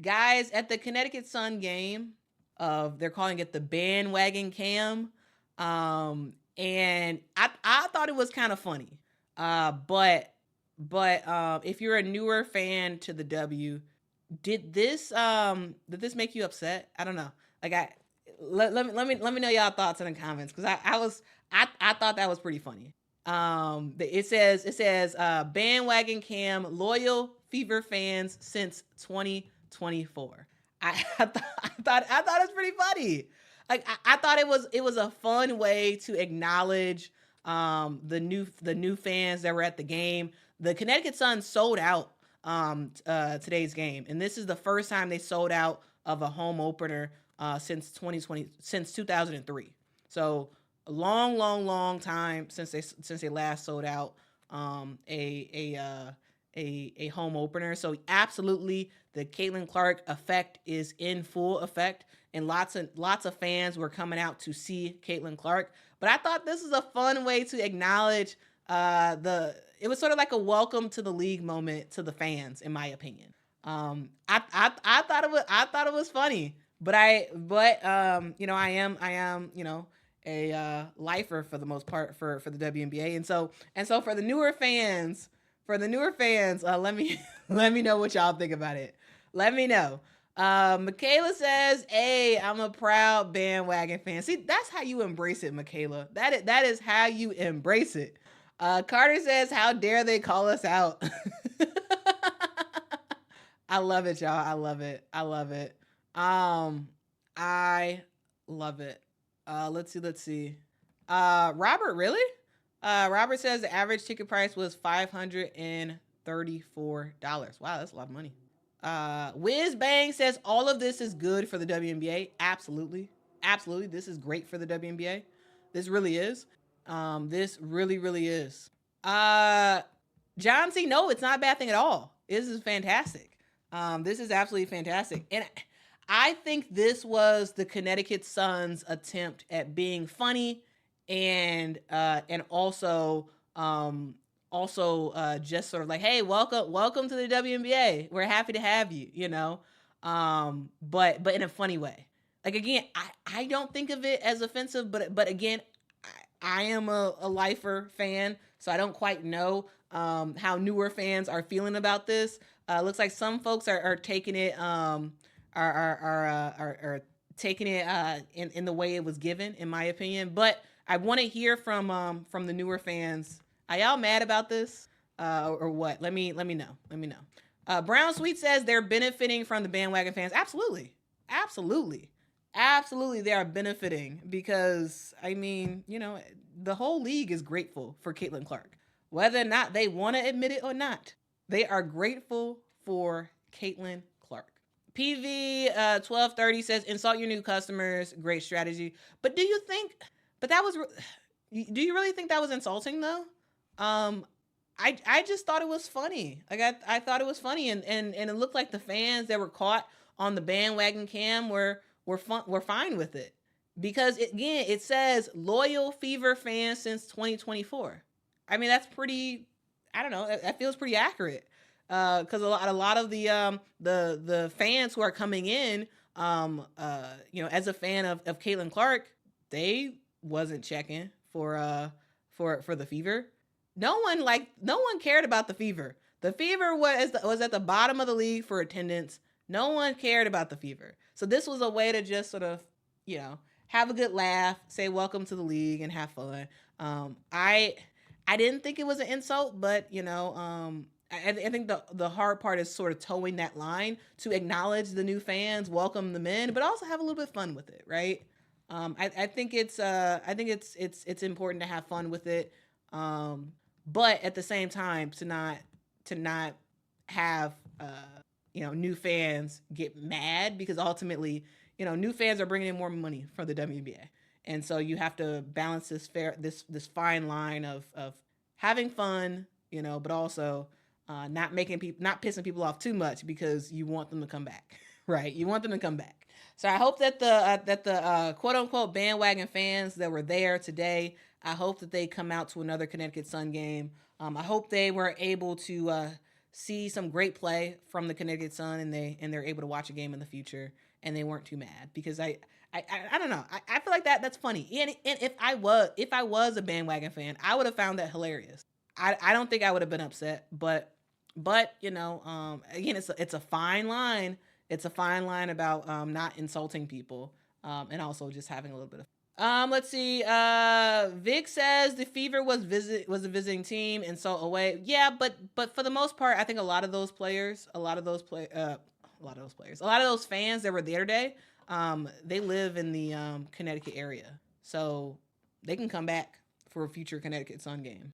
guys, at the Connecticut Sun game, they're calling it the Bandwagon Cam, and I thought it was kind of funny, but if you're a newer fan to the W, did this make you upset? I don't know. Like let me know y'all thoughts in the comments, because I thought that was pretty funny. It says Bandwagon Cam loyal Fever fans since 2024. I thought it was pretty funny. Like I thought it was a fun way to acknowledge the new fans that were at the game. The Connecticut Sun sold out today's game, and this is the first time they sold out of a home opener since 2003. So a long, long, long time since they last sold out a home opener. So absolutely, the Caitlin Clark effect is in full effect, and lots of fans were coming out to see Caitlin Clark. But I thought this was a fun way to acknowledge the. It was sort of like a welcome to the league moment to the fans, in my opinion. I thought it was funny, but I am a lifer for the most part for the WNBA, and so for the newer fans, let me let me know what y'all think about it. Let me know. Michaela says, "Hey, I'm a proud bandwagon fan." See, that's how you embrace it, Michaela. That is how you embrace it. Carter says, "How dare they call us out?" I love it, y'all. I love it. I love it. I love it. Let's see. Robert, really? Robert says the average ticket price was $534. Wow, that's a lot of money. Whiz Bang says all of this is good for the WNBA. Absolutely. Absolutely. This is great for the WNBA. This really is. This really, really is. John C, no, it's not a bad thing at all. This is fantastic. This is absolutely fantastic. And I think this was the Connecticut Sun's attempt at being funny and also just sort of like, hey, welcome to the WNBA. We're happy to have you. But in a funny way. Like, again, I don't think of it as offensive, but again, I am a lifer fan, so I don't quite know how newer fans are feeling about this. Looks like some folks are taking it are taking it in the way it was given, in my opinion. But I want to hear from the newer fans. Are y'all mad about this or what? Let me know. Let me know. Brown Sweet says they're benefiting from the bandwagon fans. Absolutely, absolutely, absolutely. They are benefiting because the whole league is grateful for Caitlin Clark, whether or not they want to admit it or not. They are grateful for Caitlin Clark. PV 1230 says insult your new customers. Great strategy. But do you think? But that was. Do you really think that was insulting though? I just thought it was funny. Like I thought it was funny, and it looked like the fans that were caught on the bandwagon cam were fine with it, because it says loyal Fever fans since 2024. I mean, that's pretty. I don't know. That feels pretty accurate. Because a lot of the fans who are coming in, as a fan of Caitlin Clark, they wasn't checking for the Fever. No one cared about the Fever. The Fever was at the bottom of the league for attendance. No one cared about the Fever. So this was a way to just sort of, have a good laugh, say welcome to the league, and have fun. I didn't think it was an insult, but I think the hard part is sort of towing that line to acknowledge the new fans, welcome them in, but also have a little bit of fun with it, right? I think it's important to have fun with it, but at the same time to not have new fans get mad, because ultimately new fans are bringing in more money for the WNBA, and so you have to balance this fine line of having fun, but also not pissing people off too much, because you want them to come back, right? You want them to come back. So I hope that the quote unquote bandwagon fans that were there today, I hope that they come out to another Connecticut Sun game. I hope they were able to see some great play from the Connecticut Sun, and they're able to watch a game in the future, and they weren't too mad because I don't know. I feel like that's funny. And if I was a bandwagon fan, I would have found that hilarious. I don't think I would have been upset, but again, it's a fine line. It's a fine line about not insulting people, and also just having a little bit of. Let's see. Vic says the Fever was a visiting team and so away. Yeah, but for the most part, I think a lot of those fans that were there today, they live in the Connecticut area, so they can come back for a future Connecticut Sun game.